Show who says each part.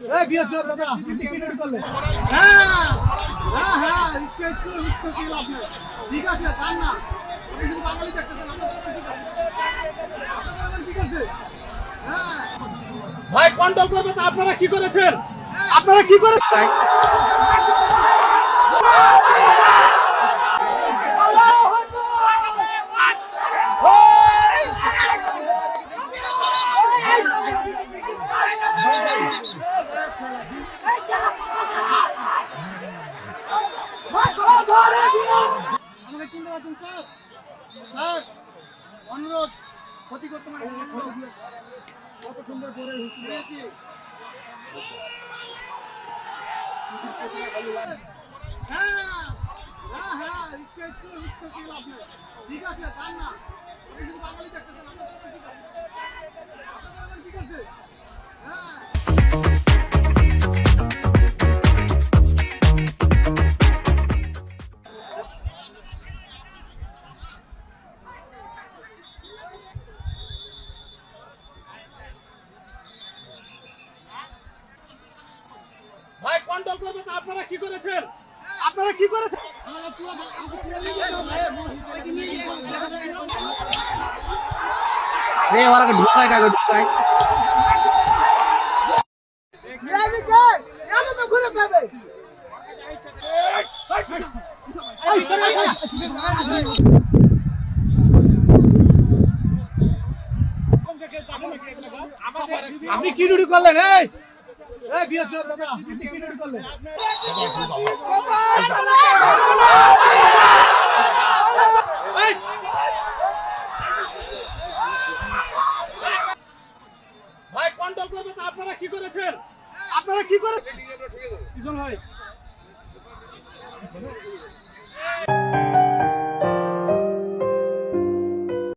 Speaker 1: এই বিএসএফ দাদা কি করলে? হ্যাঁ হ্যাঁ হ্যাঁ इसको কি লাভ নেই। ঠিক আছে জান না আপনি যদি বাঙালি দেখতেছেন আপনারা ঠিক আছে। হ্যাঁ ভাই কন্ট্রোল করবে তো আপনারা কি করেছেন? আপনারা কি করেছেন? আমাকে চিনতে পারছেন স্যার? স্যার অনুরোধ ক্ষতি করতে মানে কত সুন্দর করে হুঁশিয়েছি। হ্যাঁ হ্যাঁ হ্যাঁ इसको কি লাভ নেই। ঠিক আছে জান না আপনি যদি বাঙালি দেখতেছেন আপনারা ঠিক আছে। হ্যাঁ ভাই কন্ট্রোল করবে তো আপনারা কি করেছেন? আপনারা কি করেছেন?
Speaker 2: এই ওরাকে ঢুকায় কাকে ঢুকায়
Speaker 1: তো ঘুরে যাবে। আপনি কি ডিউটি করলেন? এই বিএসএফ দাদা কি ডিউটি করলেন? ভাই কন্ট্রোল করবে তো আপনারা কি করেছেন? আপনারা কি করেছেন? পিছন ভাই